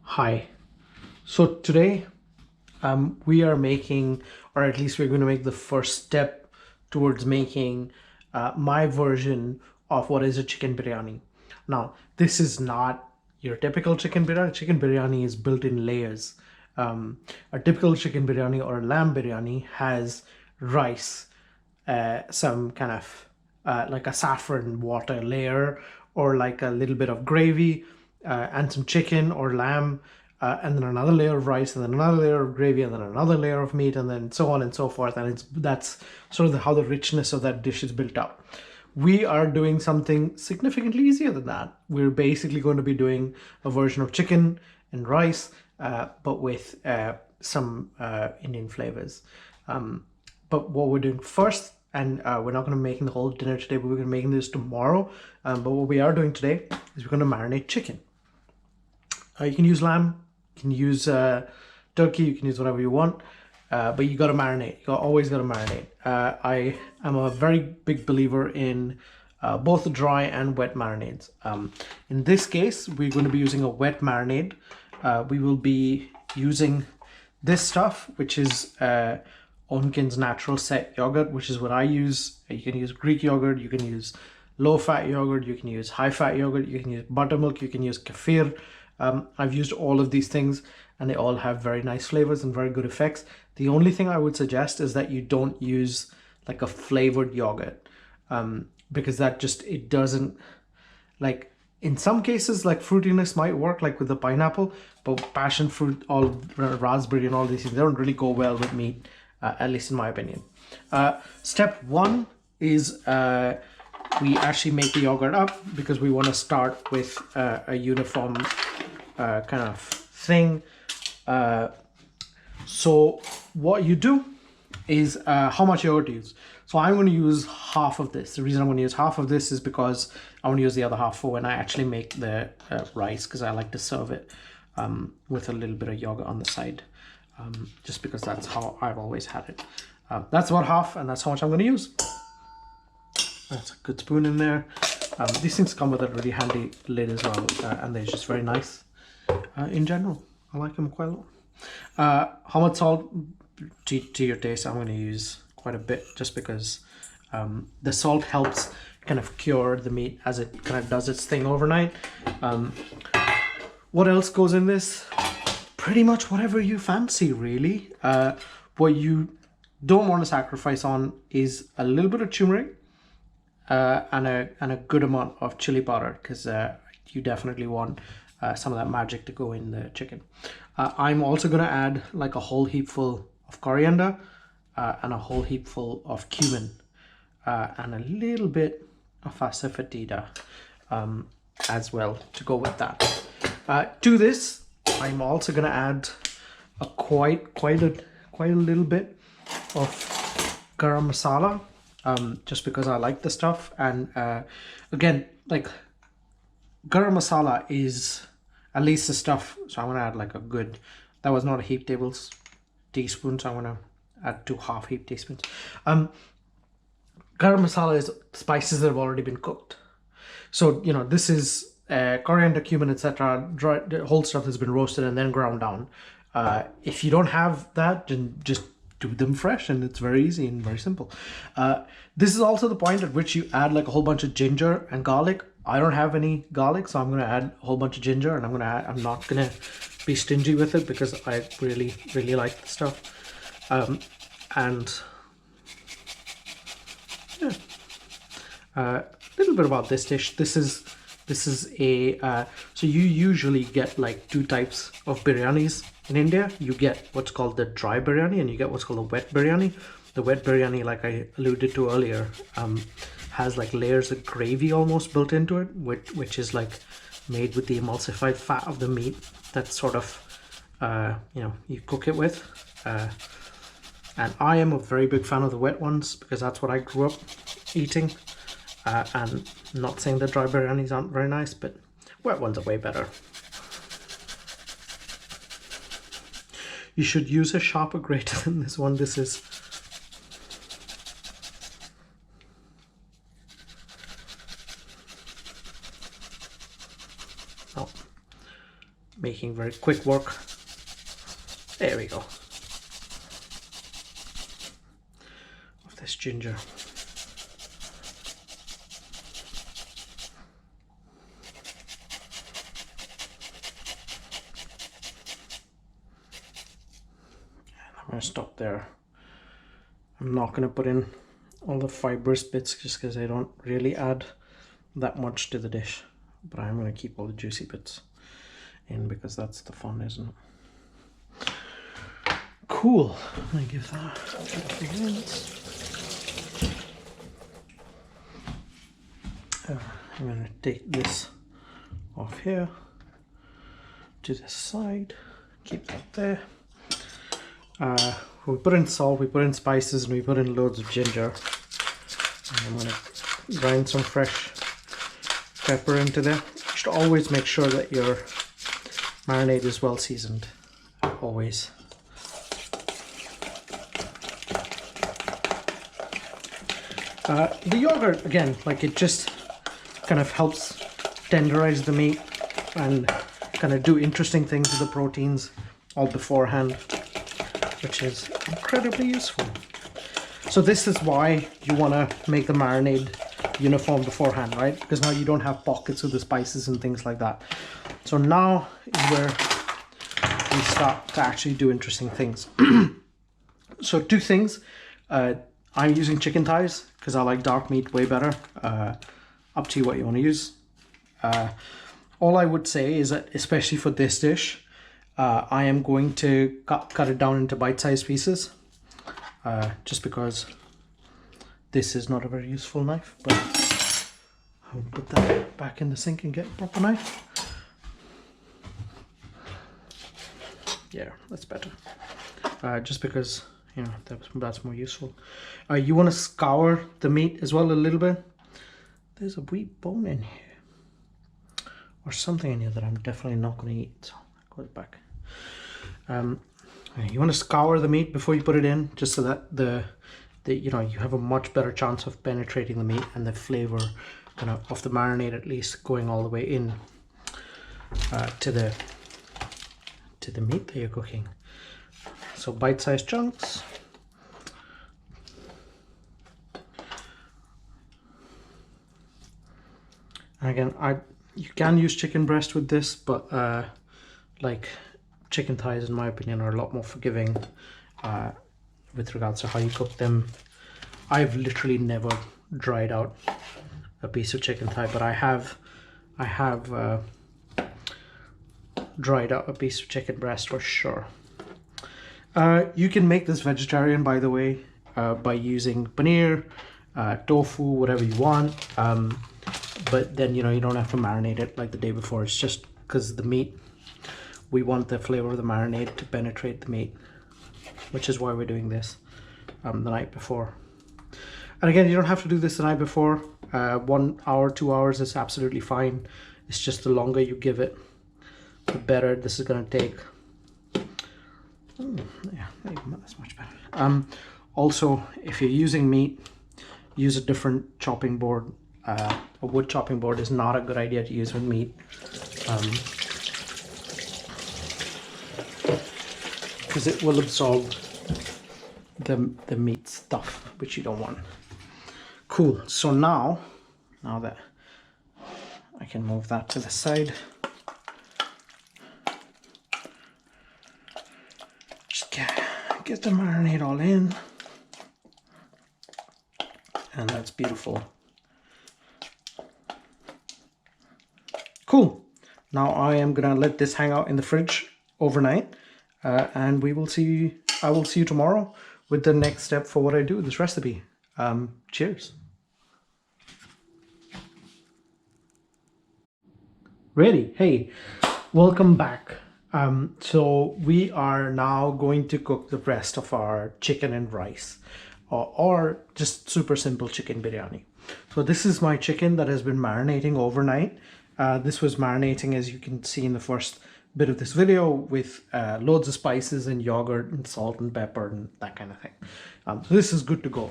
Hi. So today we are making, or at least we're going to make the first step towards making my version of what is a chicken biryani. Now, this is not your typical chicken biryani. Chicken biryani is built in layers. A typical chicken biryani or a lamb biryani has rice, some kind of like a saffron water layer, or like a little bit of gravy, and some chicken or lamb, and then another layer of rice, and then another layer of gravy, and then another layer of meat, and then so on and so forth. And that's sort of how the richness of that dish is built up. We are doing something significantly easier than that. We're basically going to be doing a version of chicken and rice, but with some Indian flavors. But what we're doing first, and we're not going to be making the whole dinner today, but we're going to be making this tomorrow. But what we are doing today is we're going to marinate chicken. You can use lamb, you can use turkey, you can use whatever you want, but you got to marinate. You always got to marinate. I am a very big believer in both the dry and wet marinades. In this case, we're going to be using a wet marinade. We will be using this stuff, which is Onken's natural set yogurt, which is what I use. You can use Greek yogurt, you can use low fat yogurt, you can use high fat yogurt, you can use buttermilk, you can use kefir. I've used all of these things and they all have very nice flavors and very good effects. The only thing I would suggest is that you don't use like a flavored yogurt, because that just, it doesn't, like, in some cases like fruitiness might work, like with the pineapple, but passion fruit, all raspberry and all these things, they don't really go well with meat, at least in my opinion. Step one is we actually make the yogurt up, because we want to start with a uniform kind of thing. So what you do is how much yogurt to use. So I'm going to use half of this. The reason I'm going to use half of this is because I want to use the other half for when I actually make the rice, because I like to serve it with a little bit of yogurt on the side, just because that's how I've always had it. That's about half, and that's how much I'm going to use. That's a good spoon in there. These things come with a really handy lid as well, and they're just very nice in general. I like them quite a lot. How much salt to your taste? I'm going to use quite a bit, just because the salt helps kind of cure the meat as it kind of does its thing overnight. What else goes in this? Pretty much whatever you fancy, really. What you don't want to sacrifice on is a little bit of turmeric, and a good amount of chili powder, because you definitely want some of that magic to go in the chicken. I'm also going to add like a whole heap full of coriander, and a whole heap full of cumin, and a little bit of asafoetida as well to go with that. To this, I'm also going to add a quite a little bit of Garam Masala, just because I like the stuff. And again, like, Garam Masala is at least the stuff, so I'm going to add like a good, that was not a heap teaspoon, so I'm going to add 2 half heap teaspoons. Garam Masala is spices that have already been cooked. So, you know, this is coriander, cumin, etc. The whole stuff that's been roasted and then ground down. If you don't have that, then just do them fresh, and it's very easy and very simple. This is also the point at which you add like a whole bunch of ginger and garlic. I don't have any garlic, so I'm going to add a whole bunch of ginger, and I'm not going to be stingy with it, because I really like the stuff. And yeah, a little bit about this dish. This is a so you usually get like 2 types of biryanis in India. You get what's called the dry biryani, and you get what's called the wet biryani. The wet biryani, like I alluded to earlier, has like layers of gravy almost built into it, which is like made with the emulsified fat of the meat. That's sort of you know, you cook it with. And I am a very big fan of the wet ones, because that's what I grew up eating. And not saying that dry biryanis aren't very nice, but wet ones are way better. You should use a sharper grater than this one. This is making very quick work. There we go. Of this ginger. I'm going to stop there. I'm not going to put in all the fibrous bits just because they don't really add that much to the dish, but I'm going to keep all the juicy bits in because that's the fun, isn't it? Cool. I'm going to give that a few minutes. I'm going to take this off here to the side, keep that there. We put in salt, we put in spices, and we put in loads of ginger. And I'm going to grind some fresh pepper into there. You should always make sure that your marinade is well seasoned. Always. The yogurt, again, like it just kind of helps tenderize the meat and kind of do interesting things with the proteins all beforehand, which is incredibly useful. So this is why you want to make the marinade uniform beforehand, right? Because now you don't have pockets of the spices and things like that. So now is where we start to actually do interesting things. So two things. I'm using chicken thighs because I like dark meat way better. Up to you what you want to use. All I would say is that, especially for this dish, I am going to cut it down into bite-sized pieces, just because this is not a very useful knife, but I'll put that back in the sink and get a proper knife. Yeah, that's better. Just because, you know, that's more useful. You want to scour the meat as well a little bit. There's a wee bone in here, or something in here that I'm definitely not going to eat, so I'll put it back. You want to scour the meat before you put it in, just so that the you know, you have a much better chance of penetrating the meat and the flavor kind of the marinade at least going all the way in to the meat that you're cooking. So bite-sized chunks. And again, you can use chicken breast with this, but like chicken thighs, in my opinion, are a lot more forgiving with regards to how you cook them. I've literally never dried out a piece of chicken thigh, but I have dried out a piece of chicken breast for sure. You can make this vegetarian, by the way, by using paneer, tofu, whatever you want. But then, you know, you don't have to marinate it like the day before. It's just because the meat, we want the flavor of the marinade to penetrate the meat, which is why we're doing this the night before. And again, you don't have to do this the night before. 1 hour, 2 hours is absolutely fine. It's just the longer you give it, the better this is going to take. Yeah, that's much better. Also, if you're using meat, use a different chopping board. A wood chopping board is not a good idea to use with meat. Because it will absorb the meat stuff, which you don't want. Cool. So now that I can move that to the side, just get the marinade all in, and that's beautiful. Cool. Now I am gonna let this hang out in the fridge overnight, and I will see you tomorrow with the next step for what I do with this recipe. Cheers. Ready? Hey, welcome back. So we are now going to cook the rest of our chicken and rice, or just super simple chicken biryani. So this is my chicken that has been marinating overnight. This was marinating, as you can see in the first bit of this video, with loads of spices and yogurt and salt and pepper and that kind of thing. So this is good to go.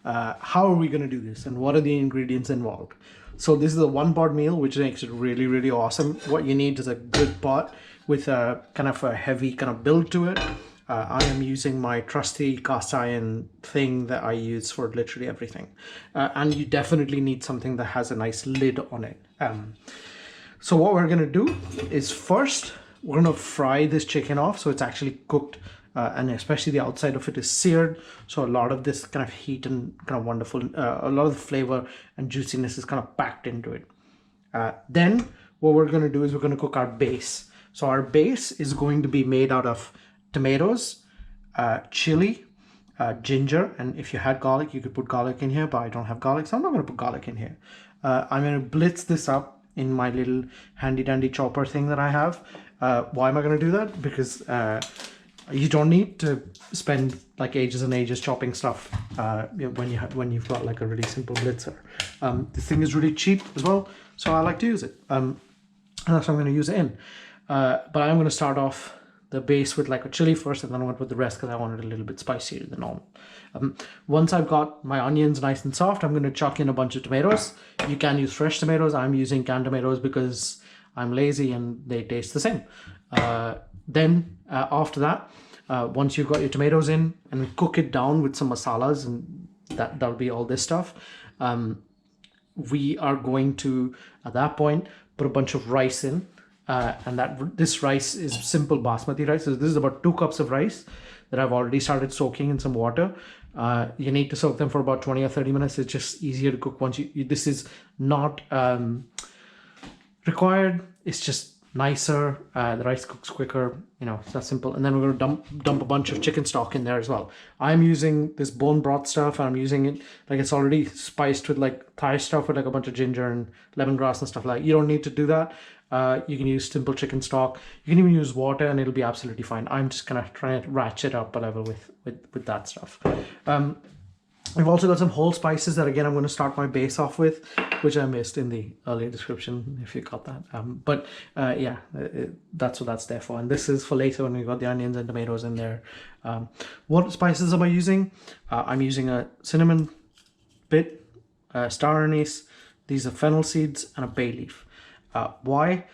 How are we going to do this, and what are the ingredients involved? So this is a one pot meal, which makes it really, really awesome. What you need is a good pot with a kind of a heavy kind of build to it. I am using my trusty cast iron thing that I use for literally everything. And you definitely need something that has a nice lid on it. So what we're gonna do is first, we're gonna fry this chicken off so it's actually cooked, and especially the outside of it is seared. So a lot of this kind of heat and kind of wonderful, a lot of the flavor and juiciness is kind of packed into it. Then what we're gonna do is we're gonna cook our base. So our base is going to be made out of tomatoes, chili, ginger, and if you had garlic, you could put garlic in here, but I don't have garlic, so I'm not gonna put garlic in here. I'm gonna blitz this up in my little handy dandy chopper thing that I have. Why am I going to do that? Because you don't need to spend like ages and ages chopping stuff when you've got like a really simple blitzer. This thing is really cheap as well, so I like to use it. And that's what I'm going to use it in. But I'm going to start off the base with like a chili first, and then I'm going to put the rest because I want it a little bit spicier than normal. Once I've got my onions nice and soft, I'm going to chuck in a bunch of tomatoes. You can use fresh tomatoes. I'm using canned tomatoes because I'm lazy and they taste the same. Then after that, once you've got your tomatoes in, and cook it down with some masalas, and that'll be all this stuff. We are going to, at that point, put a bunch of rice in. And this rice is simple basmati rice. So this is about 2 cups of rice that I've already started soaking in some water. You need to soak them for about 20 or 30 minutes. It's just easier to cook once this is not required. It's just nicer. The rice cooks quicker, it's that simple. And then we're going to dump a bunch of chicken stock in there as well. I'm using this bone broth stuff, and I'm using it like it's already spiced with like Thai stuff with like a bunch of ginger and lemongrass and stuff like that. You don't need to do that. You can use simple chicken stock. You can even use water and it'll be absolutely fine. I'm just kind of trying to ratchet up a level with that stuff. I've also got some whole spices that again I'm going to start my base off with, which I missed in the earlier description if you got that. Yeah, that's what that's there for. And this is for later when we've got the onions and tomatoes in there. What spices am I using? I'm using a cinnamon bit, star anise. These are fennel seeds and a bay leaf. Why?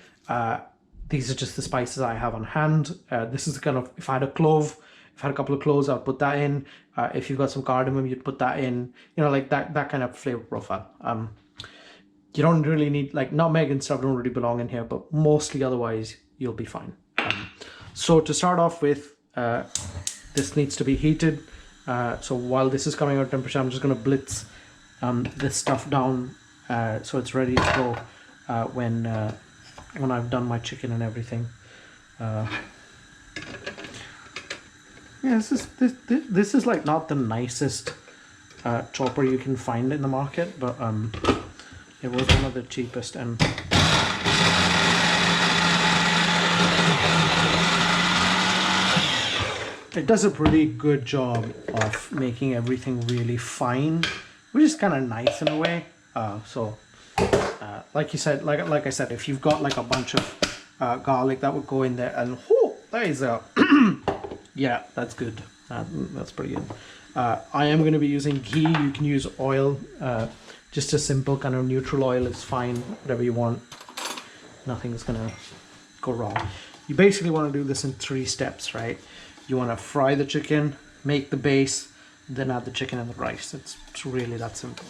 These are just the spices I have on hand. This is kind of, if I had a clove, if I had a couple of cloves, I'd put that in. If you've got some cardamom, you'd put that in. Like that kind of flavor profile. You don't really need, like nutmeg and stuff don't really belong in here, but mostly otherwise you'll be fine. So to start off with, this needs to be heated. So while this is coming out temperature, I'm just going to blitz this stuff down so it's ready to go. When I've done my chicken and everything. Yeah, this is like not the nicest chopper you can find in the market, but it was one of the cheapest, and it does a pretty good job of making everything really fine, which is kind of nice in a way. Like you said, like I said, if you've got like a bunch of garlic, that would go in there, and there is a yeah, that's good. That's pretty good. I am going to be using ghee. You can use oil. Just a simple kind of neutral oil is fine. Whatever you want. Nothing's going to go wrong. You basically want to do this in 3 steps, right? You want to fry the chicken, make the base, then add the chicken and the rice. It's really that simple.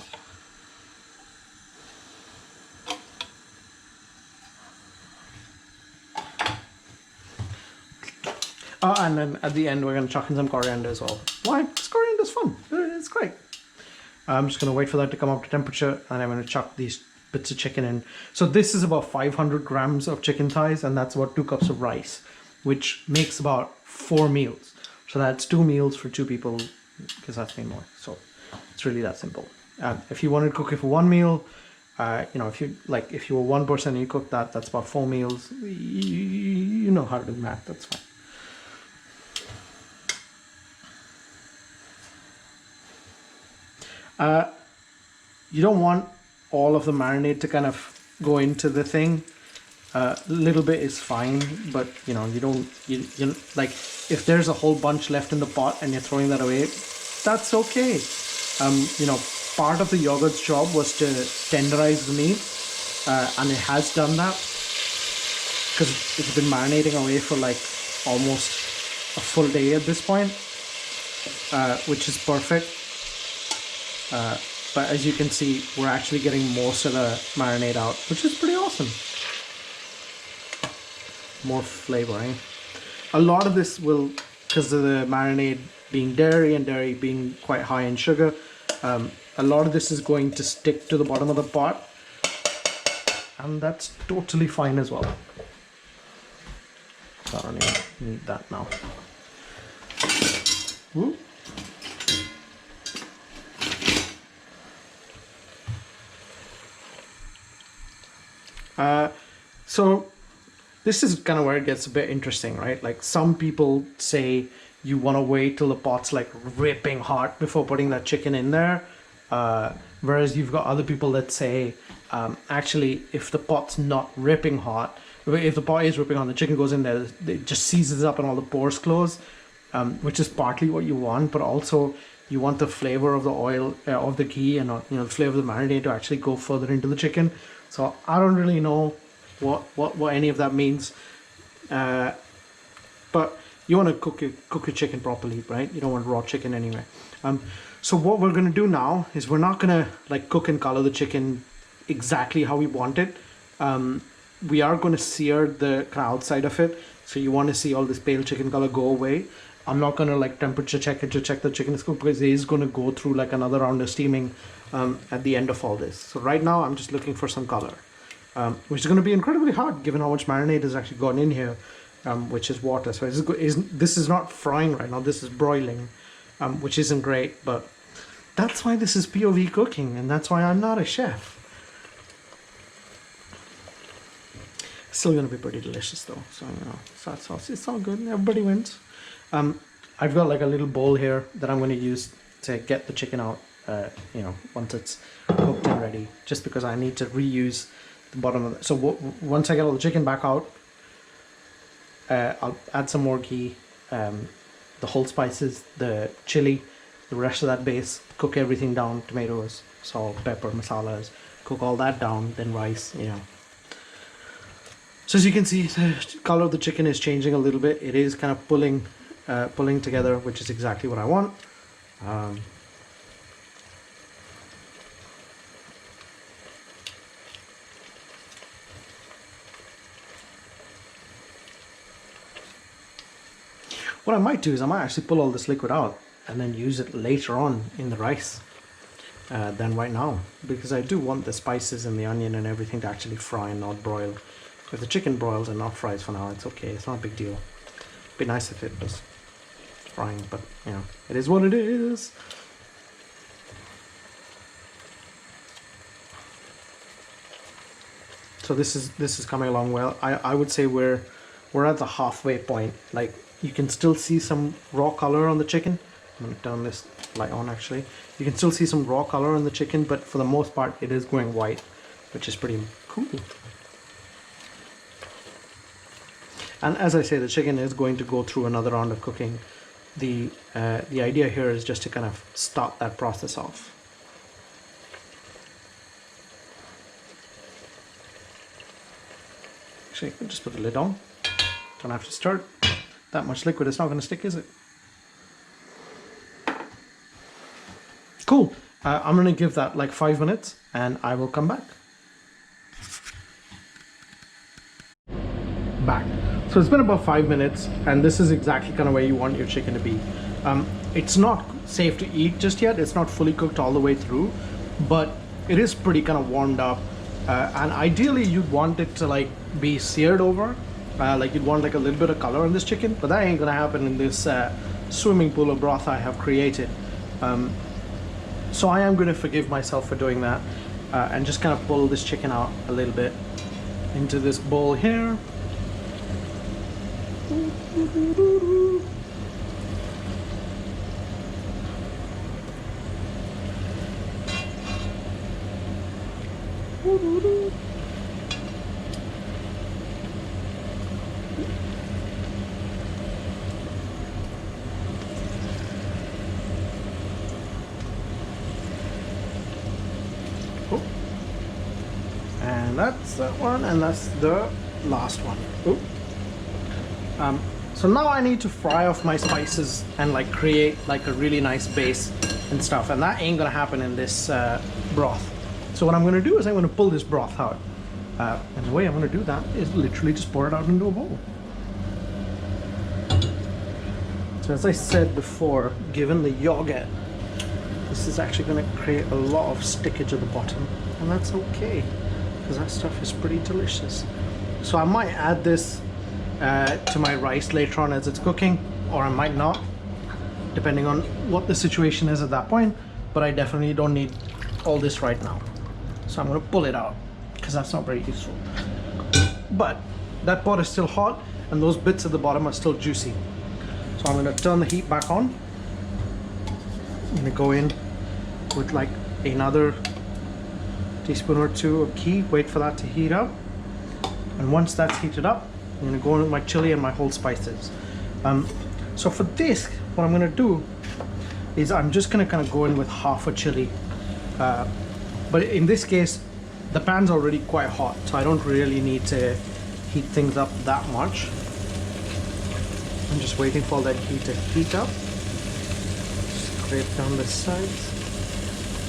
And then at the end we're going to chuck in some coriander as well. Why? Because coriander's fun. It's great. I'm just going to wait for that to come up to temperature, and I'm going to chuck these bits of chicken in. So this is about 500 grams of chicken thighs, and that's about 2 cups of rice, which makes about 4 meals. So that's 2 meals for 2 people, because that's me more. So it's really that simple. If you want to cook it for 1 meal, if you were 1 person and you cook that, that's about 4 meals. You know how to do math. That's fine. You don't want all of the marinade to kind of go into the thing. A little bit is fine, but you don't like, if there's a whole bunch left in the pot and you're throwing that away, that's okay. part of the yogurt's job was to tenderize the meat, and it has done that because it's been marinating away for like almost a full day at this point, which is perfect. But as you can see, we're actually getting most of the marinade out, which is pretty awesome. More flavor, eh? A lot of this will, because of the marinade being dairy and dairy being quite high in sugar, a lot of this is going to stick to the bottom of the pot, and that's totally fine as well. So I don't even need that now. Woo. So this is kind of where it gets a bit interesting, right? Like some people say you want to wait till the pot's like ripping hot before putting that chicken in there. Whereas you've got other people that say, actually, if the pot's not ripping hot, if the pot is ripping hot, the chicken goes in there, it just seizes up and all the pores close, which is partly what you want, but also you want the flavor of the oil, of the ghee, and the flavor of the marinade to actually go further into the chicken. So I don't really know what any of that means, but you want to cook your chicken properly, right? You don't want raw chicken anyway. So what we're going to do now is we're not going to like cook and color the chicken exactly how we want it. We are going to sear the kind of outside of it, so you want to see all this pale chicken color go away. I'm not going to like temperature check it to check the chicken is cooked, because it is going to go through like another round of steaming at the end of all this. So right now I'm just looking for some color, which is going to be incredibly hard given how much marinade has actually gone in here, which is water. So this is not frying right now, this is broiling, which isn't great, but that's why this is POV cooking, and that's why I'm not a chef. Still going to be pretty delicious though, so it's all good, everybody wins. I've got like a little bowl here that I'm going to use to get the chicken out, once it's cooked and ready, just because I need to reuse the bottom of it. So once I get all the chicken back out, I'll add some more ghee, the whole spices, the chili, the rest of that base, cook everything down, tomatoes, salt, pepper, masalas, cook all that down, then rice, So as you can see, the color of the chicken is changing a little bit. It is kind of pulling together, which is exactly what I want. What I might do is I might actually pull all this liquid out and then use it later on in the rice than right now, because I do want the spices and the onion and everything to actually fry and not broil. If the chicken broils and not fries for now, it's okay, it's not a big deal. It'd be nice if it was frying, but it is what it is. So this is coming along well. I would say we're at the halfway point. Like, you can still see some raw color on the chicken. I'm going to turn this light on actually. You can still see some raw color on the chicken, but for the most part it is going white, which is pretty cool. And as I say, the chicken is going to go through another round of cooking. The idea here is just to kind of start that process off. Actually, I'll just put the lid on. Don't have to stir. That much liquid, it's not going to stick, is it? Cool. I'm going to give that like 5 minutes and I will come back. Back. So it's been about 5 minutes, and this is exactly kind of where you want your chicken to be. It's not safe to eat just yet. It's not fully cooked all the way through, but it is pretty kind of warmed up. And ideally you'd want it to like be seared over. Like you'd want like a little bit of color in this chicken, but that ain't gonna happen in this swimming pool of broth I have created. So I am gonna forgive myself for doing that, and just kind of pull this chicken out a little bit into this bowl here. that's that one, and that's the last one. Oop. So now I need to fry off my spices and like create like a really nice base and stuff, and that ain't gonna happen in this broth. So what I'm gonna do is I'm gonna pull this broth out, and the way I'm gonna do that is literally just pour it out into a bowl. So as I said before, given the yogurt, this is actually going to create a lot of stickage at the bottom, and that's okay because that stuff is pretty delicious. So I might add this to my rice later on as it's cooking, or I might not, depending on what the situation is at that point, but I definitely don't need all this right now. So I'm going to pull it out because that's not very useful. But that pot is still hot and those bits at the bottom are still juicy. So I'm going to turn the heat back on. I'm going to go in with like another teaspoon or two of ghee, wait for that to heat up. And once that's heated up, I'm going to go in with my chili and my whole spices. So for this, what I'm going to do is I'm just going to kind of go in with half a chili. But in this case, the pan's already quite hot, so I don't really need to heat things up that much. I'm just waiting for that heat to heat up. Scrape down the sides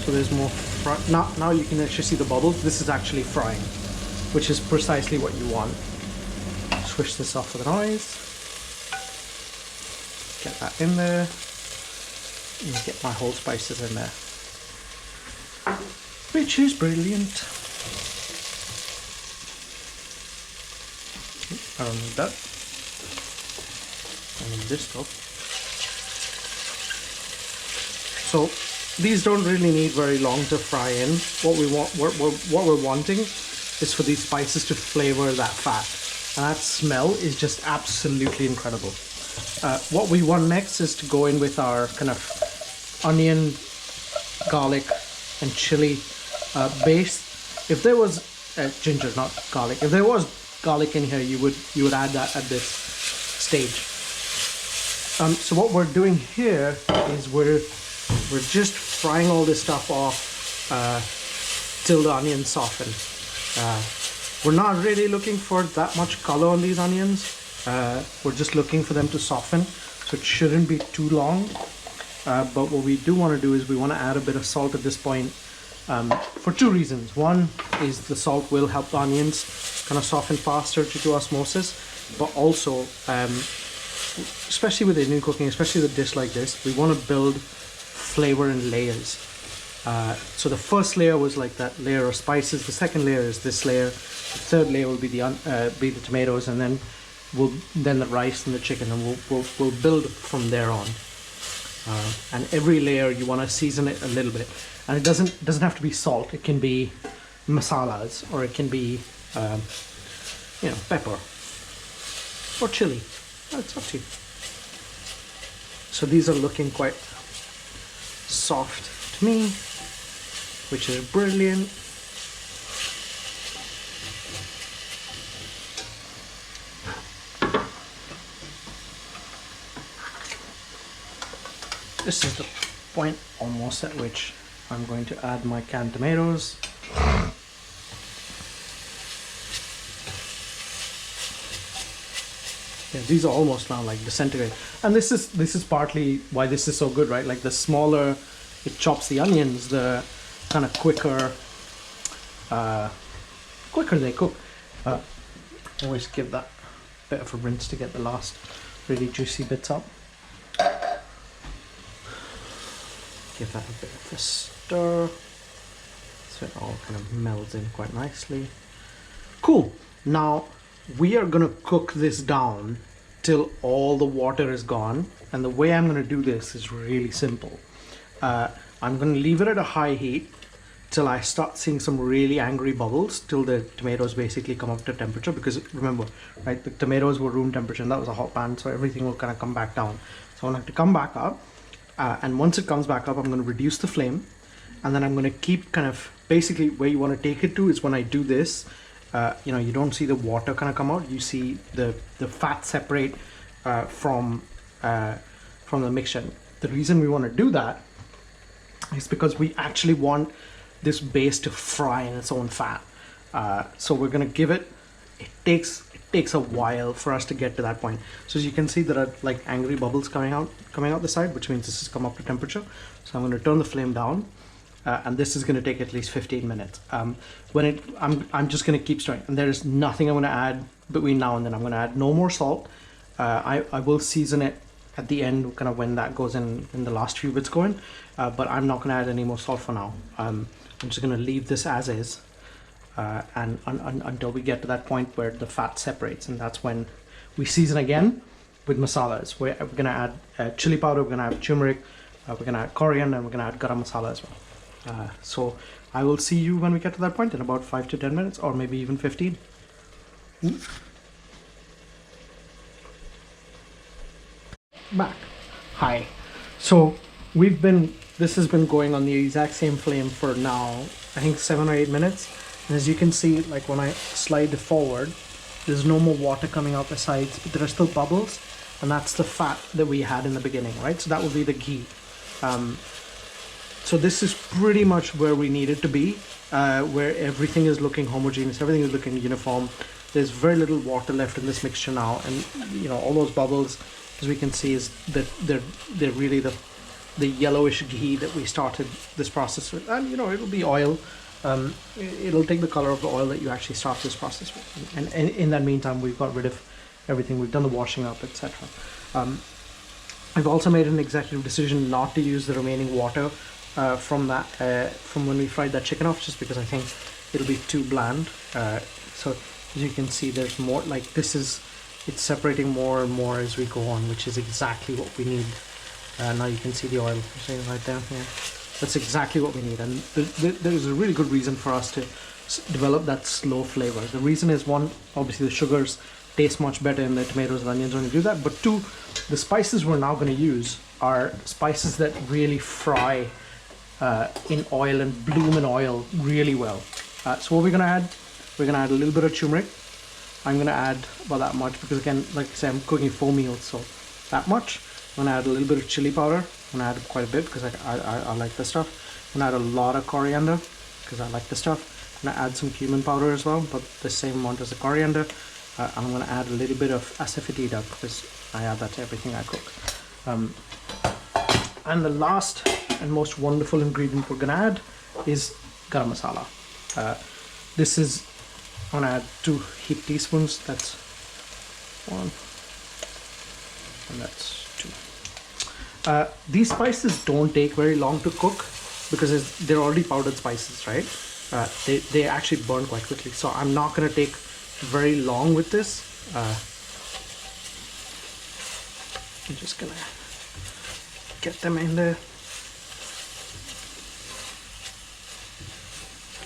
so there's more now you can actually see the bubbles. This is actually frying, which is precisely what you want. Switch this off with an noise. Get that in there. And get my whole spices in there, which is brilliant. I don't need that. I need this stuff. So these don't really need very long to fry in. What we're wanting is for these spices to flavor that fat, and that smell is just absolutely incredible. What we want next is to go in with our kind of onion, garlic, and chili base. If there was ginger, not garlic. If there was garlic in here, you would add that at this stage. So what we're doing here is we're just frying all this stuff off till the onions soften. We're not really looking for that much color on these onions. We're just looking for them to soften, so it shouldn't be too long. But what we do want to do is we want to add a bit of salt at this point for two reasons. One is the salt will help the onions kind of soften faster due to osmosis, but also especially with Indian cooking, especially with a dish like this, we want to build flavor in layers. So the first layer was like that layer of spices. The second layer is this layer. The third layer will be the tomatoes, and then the rice and the chicken, and we'll build from there on. And every layer you want to season it a little bit, and it doesn't have to be salt. It can be masalas, or it can be pepper or chili. It's up to you. So these are looking quite soft to me, which is brilliant. This is the point almost at which I'm going to add my canned tomatoes. Yeah, these are almost now like disintegrate, and this is partly why this is so good, right? Like the smaller it chops the onions, the kind of quicker they cook. Always give that bit of a rinse to get the last really juicy bits up. Give that a bit of a stir so it all kind of melds in quite nicely. Cool. Now we are gonna cook this down till all the water is gone, and the way I'm gonna do this is really simple. I'm gonna leave it at a high heat till I start seeing some really angry bubbles, till the tomatoes basically come up to temperature, because remember, right, the tomatoes were room temperature and that was a hot pan, so everything will kind of come back down. So I want it to come back up, and once it comes back up, I'm going to reduce the flame, and then I'm going to keep kind of, basically where you want to take it to is when I do this, you don't see the water kind of come out, you see the fat separate from the mixture. The reason we want to do that is because we actually want this base to fry in its own fat. So we're gonna give it. It takes a while for us to get to that point. So as you can see, there are like angry bubbles coming out the side, which means this has come up to temperature. So I'm going to turn the flame down, and this is going to take at least 15 minutes. I'm just going to keep stirring, and there is nothing I'm going to add between now and then. I'm going to add no more salt. I will season it at the end, kind of when that goes in the last few bits going, but I'm not going to add any more salt for now. I'm just going to leave this as is. And until we get to that point where the fat separates, and that's when we season again with masalas. We're going to add chili powder, we're going to add turmeric, we're going to add coriander, and we're going to add garam masala as well. So I will see you when we get to that point in about 5 to 10 minutes, or maybe even 15. Back. Hi. So this has been going on the exact same flame for now, I think 7 or 8 minutes. And as you can see, like when I slide it forward, there's no more water coming out the sides, but there are still bubbles, and that's the fat that we had in the beginning, right? So that will be the ghee. So this is pretty much where we need it to be, where everything is looking homogeneous, everything is looking uniform. There's very little water left in this mixture now, and you know, all those bubbles, as we can see, is that they're really the yellowish ghee that we started this process with. And you know, it'll be oil. It'll take the color of the oil that you actually start this process with, and in that meantime we've got rid of everything. We've done the washing up, etc. I've also made an executive decision not to use the remaining water from when we fried that chicken off, just because I think it'll be too bland. So as you can see, there's more, like it's separating more and more as we go on, which is exactly what we need. Now you can see the oil right there. Yeah. That's exactly what we need, and there is a really good reason for us to develop that slow flavor. The reason is, one, obviously the sugars taste much better in the tomatoes and onions when you do that, but two, the spices we're now going to use are spices that really fry in oil and bloom in oil really well. So what we're going to add, a little bit of turmeric. I'm going to add about that much because, again, like I said, I'm cooking 4 meals, so that much. I'm going to add a little bit of chili powder. I'm going to add quite a bit because I like this stuff. I'm going to add a lot of coriander because I like this stuff. I'm going to add some cumin powder as well, but the same amount as the coriander. I'm going to add a little bit of asafoetida because I add that to everything I cook. And the last and most wonderful ingredient we're going to add is garam masala. This is, I'm going to add 2 heaped teaspoons. That's 1 and that's 2. These spices don't take very long to cook because they're already powdered spices, right? They actually burn quite quickly, so I'm not going to take very long with this. I'm just gonna get them in there.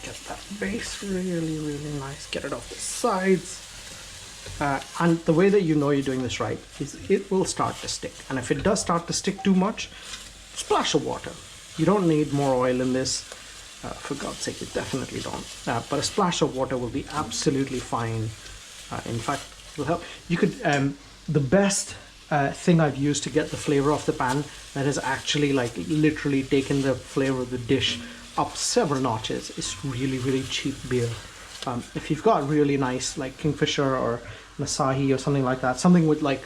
Get that base really nice. Get it off the sides. And the way that you know you're doing this right is it will start to stick. And if it does start to stick too much, splash of water. You don't need more oil in this. For God's sake, you definitely don't. But a splash of water will be absolutely fine. In fact, it will help. You could, the best thing I've used to get the flavor off the pan that has actually like literally taken the flavor of the dish up several notches is really cheap beer. If you've got really nice like Kingfisher or Asahi or something like that, something with like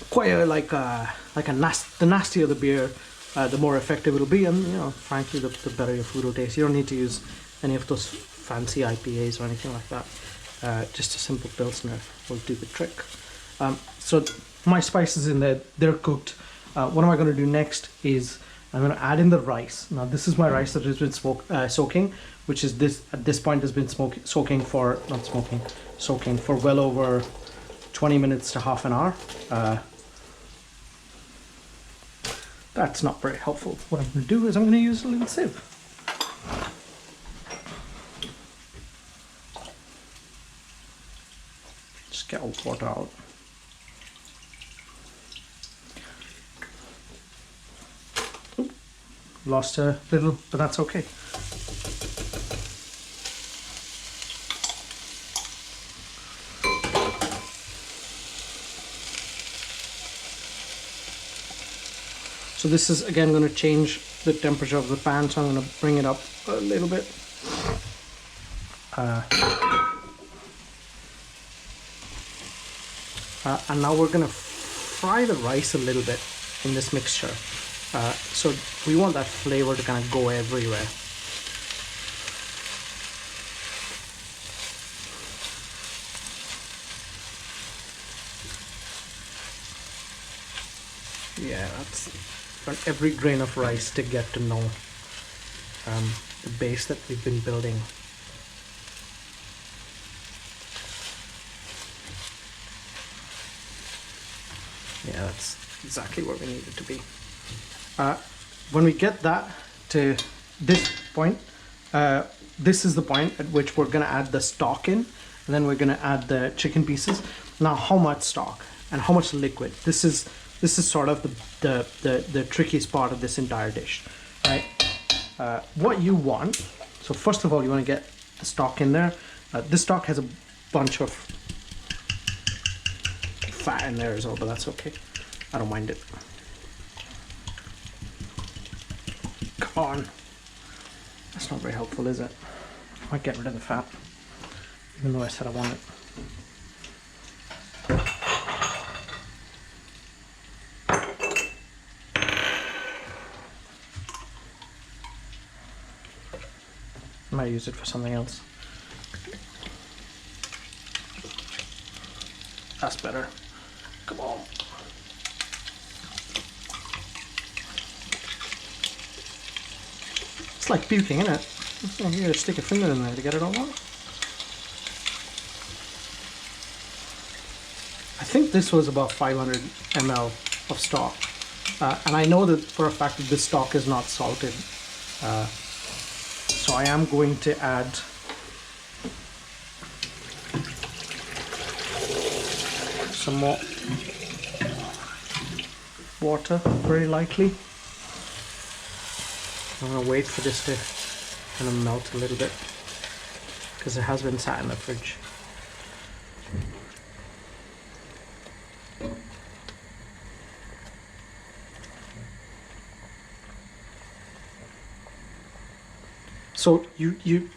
quite a the nastier the beer, the more effective it'll be, and you know, frankly, the better your food will taste. You don't need to use any of those fancy IPAs or anything like that. Just a simple Pilsner will do the trick. So my spices in there, they're cooked. What am I going to do next is I'm going to add in the rice. Now this is my rice that has been soaking, which is this at this point has been soaking for well over 20 minutes to half an hour. That's not very helpful. What I'm going to do is I'm going to use a little sieve. Just get all the water out. Oop, lost a little, but that's okay. So this is again going to change the temperature of the pan, so I'm going to bring it up a little bit. And now we're gonna fry the rice a little bit in this mixture. So we want that flavor to kind of go everywhere. Yeah, that's for every grain of rice to get to know the base that we've been building. Yeah, that's exactly where we need it to be. When we get that to this point, this is the point at which we're going to add the stock in, and then we're going to add the chicken pieces. Now, how much stock and how much liquid? This is sort of the trickiest part of this entire dish, right? What you want, so first of all, you want to get the stock in there. This stock has a bunch of fat in there as well, but that's okay. I don't mind it. Come on. That's not very helpful, is it? I might get rid of the fat, even though I said I want it. I might use it for something else. That's better. Come on. It's like puking, isn't it? You gotta stick a finger in there to get it all out. I think this was about 500 ml of stock. And I know that for a fact that this stock is not salted. So I am going to add some more water, very lightly. I'm going to wait for this to kind of melt a little bit because it has been sat in the fridge. So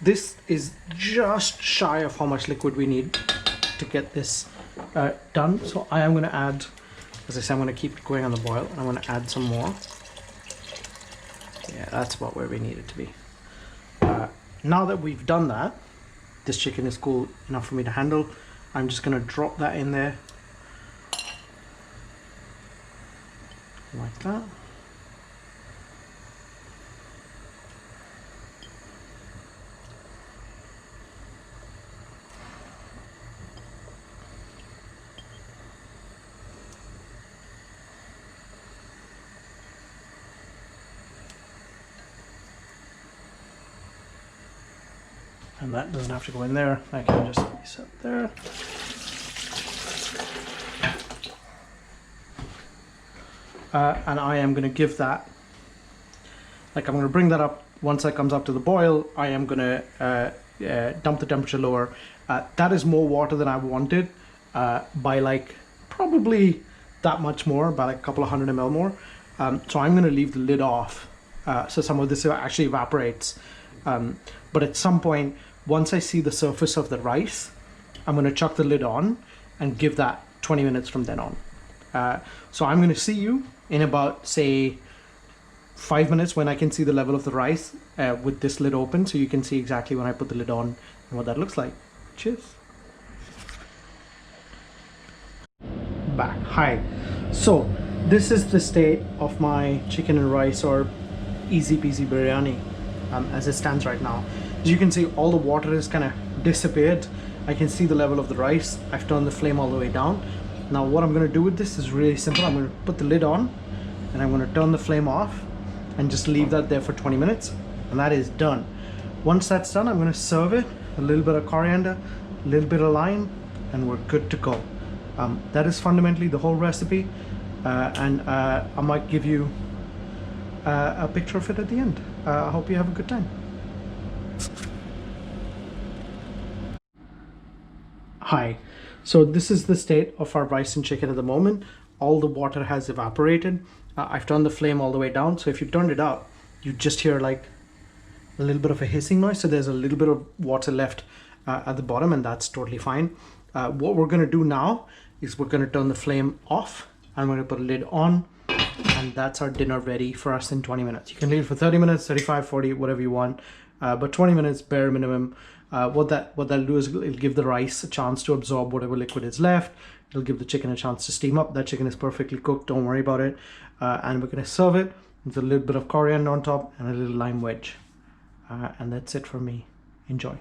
this is just shy of how much liquid we need to get this done. So I am going to add, as I said, I'm going to keep it going on the boil, and I'm going to add some more. Yeah, that's about where we need it to be. Now that we've done that, this chicken is cool enough for me to handle. I'm just going to drop that in there like that. And that doesn't have to go in there. I can just be set there. And I am going to give that, like I'm going to bring that up once that comes up to the boil. I am going to dump the temperature lower. That is more water than I wanted by like probably that much more, by like a couple of 100 ml more. So I'm going to leave the lid off so some of this actually evaporates. But at some point, once I see the surface of the rice, I'm going to chuck the lid on and give that 20 minutes from then on. So I'm going to see you in about, say, 5 minutes when I can see the level of the rice with this lid open, so you can see exactly when I put the lid on and what that looks like. Cheers. Back. Hi. So this is the state of my chicken and rice, or easy peasy biryani, as it stands right now. As you can see, all the water has kind of disappeared. I can see the level of the rice. I've turned the flame all the way down. Now what I'm going to do with this is really simple. I'm going to put the lid on and I'm going to turn the flame off and just leave that there for 20 minutes, and that is done. Once that's done, I'm going to serve it, a little bit of coriander, a little bit of lime, and we're good to go. That is fundamentally the whole recipe, and I might give you a picture of it at the end. I hope you have a good time. Hi, so this is the state of our rice and chicken at the moment. All the water has evaporated. I've turned the flame all the way down, so if you turned it up, you just hear like a little bit of a hissing noise, so there's a little bit of water left at the bottom, and that's totally fine. What we're going to do now is we're going to turn the flame off, and we're going to put a lid on, and that's our dinner ready for us in 20 minutes. You can leave it for 30 minutes, 35, 40, whatever you want, but 20 minutes bare minimum. What that'll do is it'll give the rice a chance to absorb whatever liquid is left. It'll give the chicken a chance to steam up. That chicken is perfectly cooked, don't worry about it. And we're going to serve it with a little bit of coriander on top and a little lime wedge. And that's it for me. Enjoy.